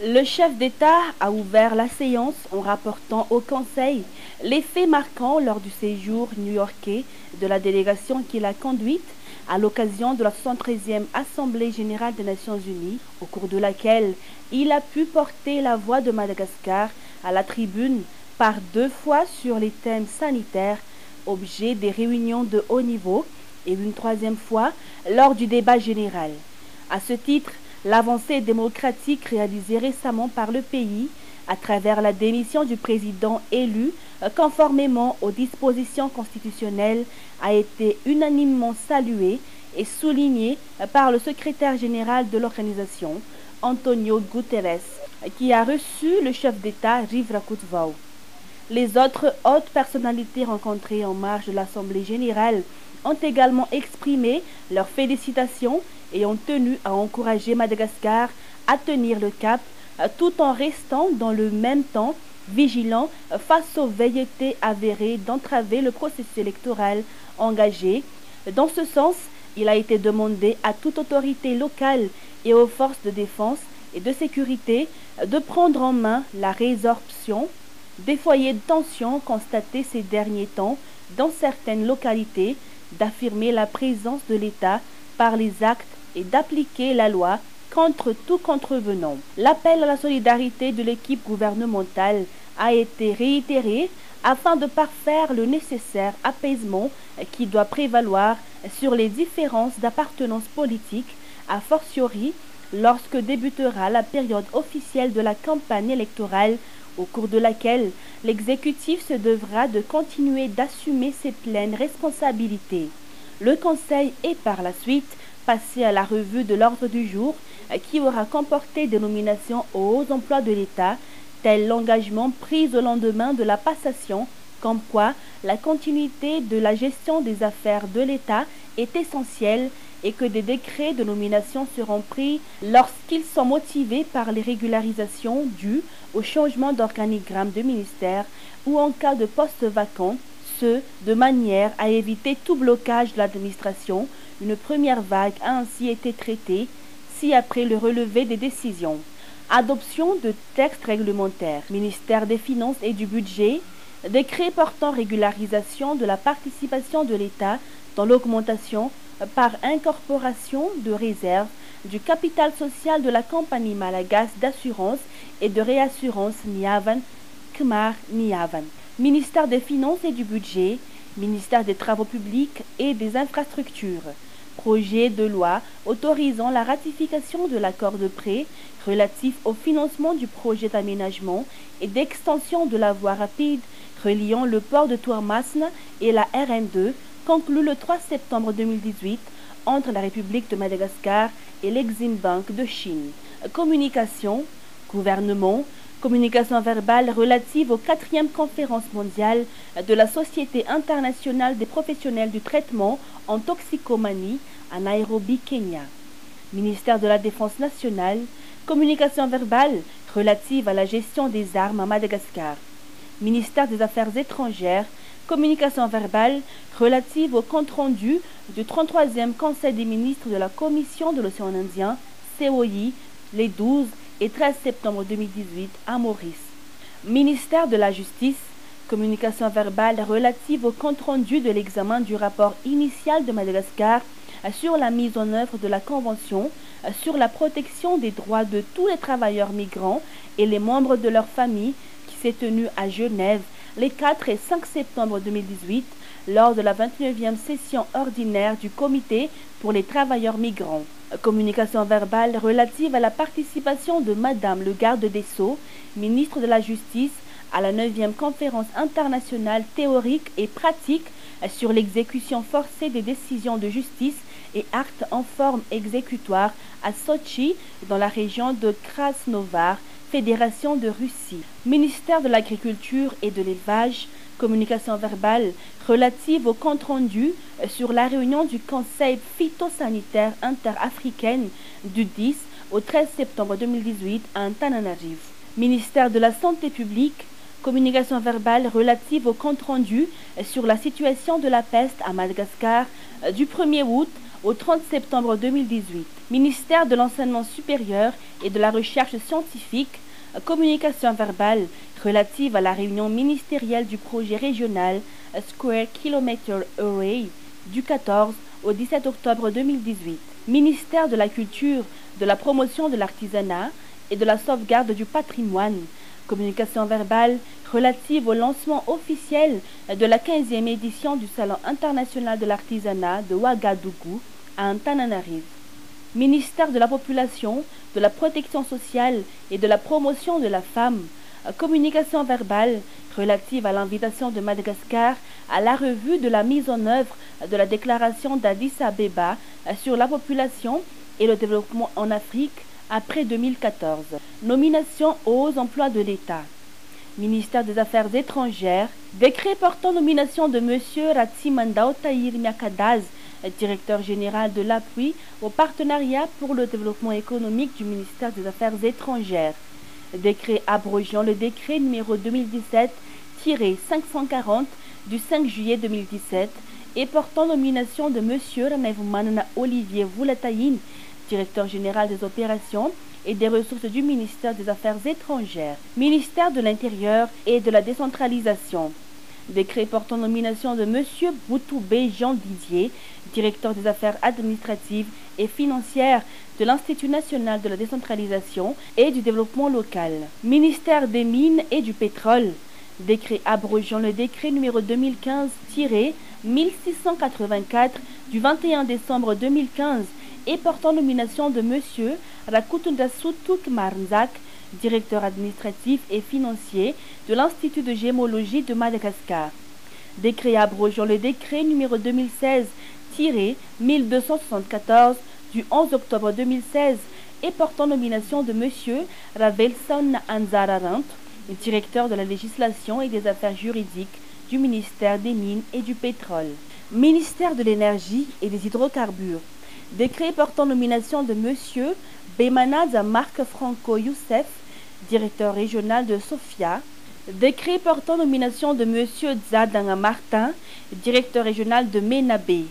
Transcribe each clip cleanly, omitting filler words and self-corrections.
Le chef d'État a ouvert la séance en rapportant au Conseil les faits marquants lors du séjour new-yorkais de la délégation qu'il a conduite à l'occasion de la 73e Assemblée générale des Nations unies, au cours de laquelle il a pu porter la voix de Madagascar à la tribune par 2 fois sur les thèmes sanitaires, objet des réunions de haut niveau, et une 3e fois lors du débat général. À ce titre, l'avancée démocratique réalisée récemment par le pays à travers la démission du président élu conformément aux dispositions constitutionnelles a été unanimement saluée et soulignée par le secrétaire général de l'organisation, Antonio Guterres, qui a reçu le chef d'État Riv Rakotvau. Les autres hautes personnalités rencontrées en marge de l'Assemblée générale ont également exprimé leurs félicitations et ont tenu à encourager Madagascar à tenir le cap tout en restant dans le même temps vigilant face aux velléités avérées d'entraver le processus électoral engagé. Dans ce sens, il a été demandé à toute autorité locale et aux forces de défense et de sécurité de prendre en main la résorption des foyers de tension constatés ces derniers temps dans certaines localités, d'affirmer la présence de l'État par les actes et d'appliquer la loi contre tout contrevenant. L'appel à la solidarité de l'équipe gouvernementale a été réitéré afin de parfaire le nécessaire apaisement qui doit prévaloir sur les différences d'appartenance politique, a fortiori lorsque débutera la période officielle de la campagne électorale, au cours de laquelle l'exécutif se devra de continuer d'assumer ses pleines responsabilités. Le Conseil est par la suite passé à la revue de l'ordre du jour qui aura comporté des nominations aux hauts emplois de l'État, tel l'engagement pris au lendemain de la passation, comme quoi la continuité de la gestion des affaires de l'État est essentielle et que des décrets de nomination seront pris lorsqu'ils sont motivés par les régularisations dues au changement d'organigramme de ministère ou en cas de poste vacant, ce de manière à éviter tout blocage de l'administration. Une première vague a ainsi été traitée ci-après le relevé des décisions. Adoption de textes réglementaires, ministère des Finances et du Budget, décret portant régularisation de la participation de l'État dans l'augmentation par incorporation de réserve du capital social de la compagnie malgache d'assurance et de réassurance Niavan, Khmar Niavan. Ministère des Finances et du Budget, ministère des Travaux publics et des Infrastructures. Projet de loi autorisant la ratification de l'accord de prêt relatif au financement du projet d'aménagement et d'extension de la voie rapide reliant le port de Tourmasne et la RN2, conclu le 3 septembre 2018 entre la République de Madagascar et l'Exim Bank de Chine. Communication, gouvernement, communication verbale relative aux 4e conférence mondiale de la Société internationale des professionnels du traitement en toxicomanie à Nairobi, Kenya. Ministère de la Défense nationale, communication verbale relative à la gestion des armes à Madagascar. Ministère des Affaires étrangères, communication verbale relative au compte-rendu du 33e Conseil des ministres de la Commission de l'Océan Indien, COI, les 12 et 13 septembre 2018 à Maurice. Ministère de la Justice, communication verbale relative au compte-rendu de l'examen du rapport initial de Madagascar sur la mise en œuvre de la Convention sur la protection des droits de tous les travailleurs migrants et les membres de leurs familles qui s'est tenue à Genève les 4 et 5 septembre 2018 lors de la 29e session ordinaire du Comité pour les travailleurs migrants. Communication verbale relative à la participation de Madame le garde des Sceaux, ministre de la Justice, à la 9e conférence internationale théorique et pratique sur l'exécution forcée des décisions de justice et actes en forme exécutoire à Sochi, dans la région de Krasnovar, Fédération de Russie. Ministère de l'Agriculture et de l'Élevage, communication verbale relative au compte-rendu sur la réunion du Conseil phytosanitaire interafricain du 10 au 13 septembre 2018 à Antananarivo. Ministère de la Santé publique, communication verbale relative au compte-rendu sur la situation de la peste à Madagascar du 1er août au 30 septembre 2018. Ministère de l'Enseignement supérieur et de la Recherche scientifique, communication verbale relative à la réunion ministérielle du projet régional Square Kilometer Array du 14 au 17 octobre 2018. Ministère de la Culture, de la Promotion de l'Artisanat et de la Sauvegarde du Patrimoine, communication verbale relative au lancement officiel de la 15e édition du Salon international de l'artisanat de Ouagadougou à Antananarive. Ministère de la Population, de la Protection sociale et de la Promotion de la femme, communication verbale relative à l'invitation de Madagascar à la revue de la mise en œuvre de la déclaration d'Addis Abeba sur la population et le développement en Afrique après 2014. Nomination aux emplois de l'État. Ministère des Affaires étrangères, décret portant nomination de M. Ratsimandao Tahir Miakadaz, directeur général de l'appui au partenariat pour le développement économique du ministère des Affaires étrangères. Décret abrogeant le décret numéro 2017-540 du 5 juillet 2017 et portant nomination de M. Ranevoumanana Olivier Voulataïn, directeur général des opérations et des ressources du ministère des Affaires étrangères, ministère de l'Intérieur et de la décentralisation. Décret portant nomination de M. Boutoubé Jean Didier, directeur des affaires administratives et financières de l'Institut national de la décentralisation et du développement local. Ministère des Mines et du Pétrole. Décret abrogeant le décret numéro 2015-1684 du 21 décembre 2015 et portant nomination de M. Rakutundasutuk Marnzak, directeur administratif et financier de l'Institut de gémologie de Madagascar. Décret abrogeant le décret numéro 2016-1274 du 11 octobre 2016 et portant nomination de M. Ravelson Anzararant, directeur de la législation et des affaires juridiques du ministère des Mines et du Pétrole. Ministère de l'Énergie et des Hydrocarbures. Décret portant nomination de M. Bemanad Marc Franco Youssef, directeur régional de Sofia. Décret portant nomination de M. Zadanga Martin, directeur régional de Menabé.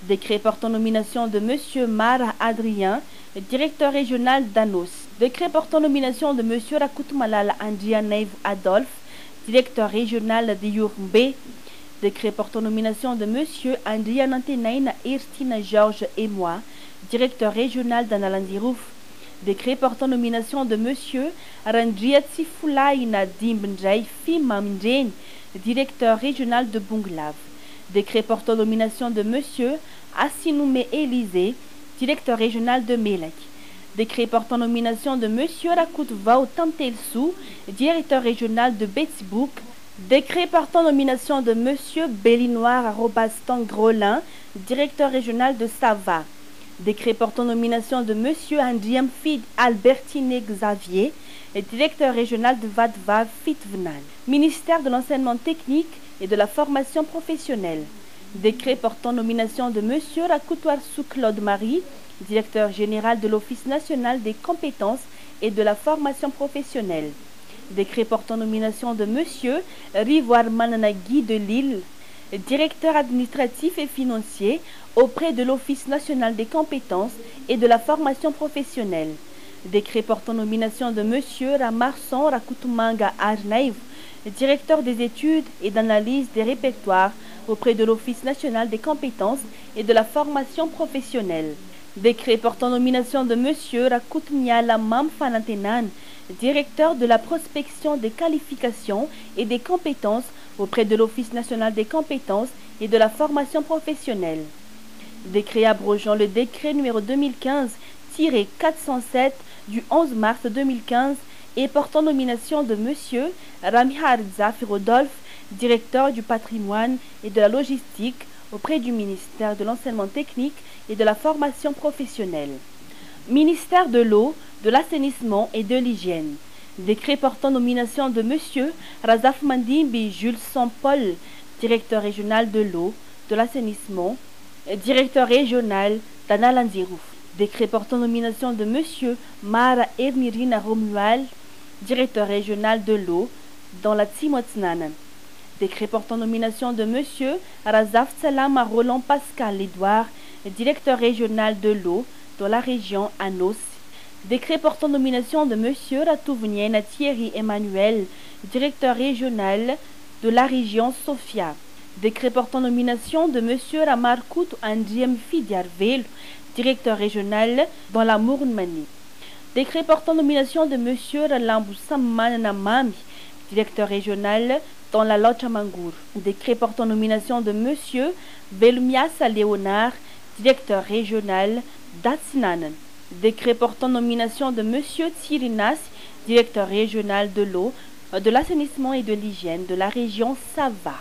Décret portant nomination de M. Mara Adrien, directeur régional d'Anos. Décret portant nomination de M. Rakutmalala Andrianev Adolphe, directeur régional de Yourmbe. Décret portant nomination de M. Andrianantenaina Irstina Georges et moi, directeur régional d'Analandirouf. Décret portant nomination de M. Randriatsifulaina Dimbndjai Fimamdjen, directeur régional de Bunglav. Décret portant nomination de M. Assinoume Élysée, directeur régional de Melek. Décret portant nomination de M. Rakutvao Tantelsou, directeur régional de Betsbouk. Décret portant nomination de M. Bellinoir Tangrolin, directeur régional de Sava. Décret portant nomination de M. Andriamfid Albertine Xavier, directeur régional de Vadva Fitvnan. Ministère de l'Enseignement technique et de la formation professionnelle. Décret portant nomination de M. Rakutwarsou Claude Marie, directeur général de l'Office national des compétences et de la formation professionnelle. Décret portant nomination de M. Rivoire Mananagui de Lille, directeur administratif et financier auprès de l'Office national des compétences et de la formation professionnelle. Décret portant nomination de M. Ramarson Rakutumanga Arnaïv, directeur des études et d'analyse des répertoires auprès de l'Office national des compétences et de la formation professionnelle. Décret portant nomination de M. Rakutniala Mamfanantenan, directeur de la prospection des qualifications et des compétences auprès de l'Office national des compétences et de la formation professionnelle. Décret abrogeant le décret numéro 2015-407 du 11 mars 2015 et portant nomination de M. Ramihar Rodolphe, directeur du patrimoine et de la logistique auprès du ministère de l'Enseignement technique et de la formation professionnelle. Ministère de l'eau, de l'assainissement et de l'hygiène. Décret portant nomination de M. Razaf Mandimbi Jules Saint-Paul, directeur régional de l'eau, de l'assainissement, et directeur régional d'Analandirouf. Décret portant nomination de M. Mara Ermirina Romuald, directeur régional de l'eau, dans la Timotsnan. Décret portant nomination de M. Razaf Salama Roland Pascal Edouard, directeur régional de l'eau dans la région Anos. Décret portant nomination de M. Ratouvnien Thierry Emmanuel, directeur régional de la région Sofia. Décret portant nomination de M. Ramarkout Andriem Fidiarvel, directeur régional dans la Mourmanie. Décret portant nomination de M. Ralambousamman Namami, directeur régional dans la Lochamangour. Décret portant nomination de M. Velumiasa Léonard, directeur régional d'Atsinanen. Décret portant nomination de M. Tsirinas, directeur régional de l'eau, de l'assainissement et de l'hygiène de la région Sava.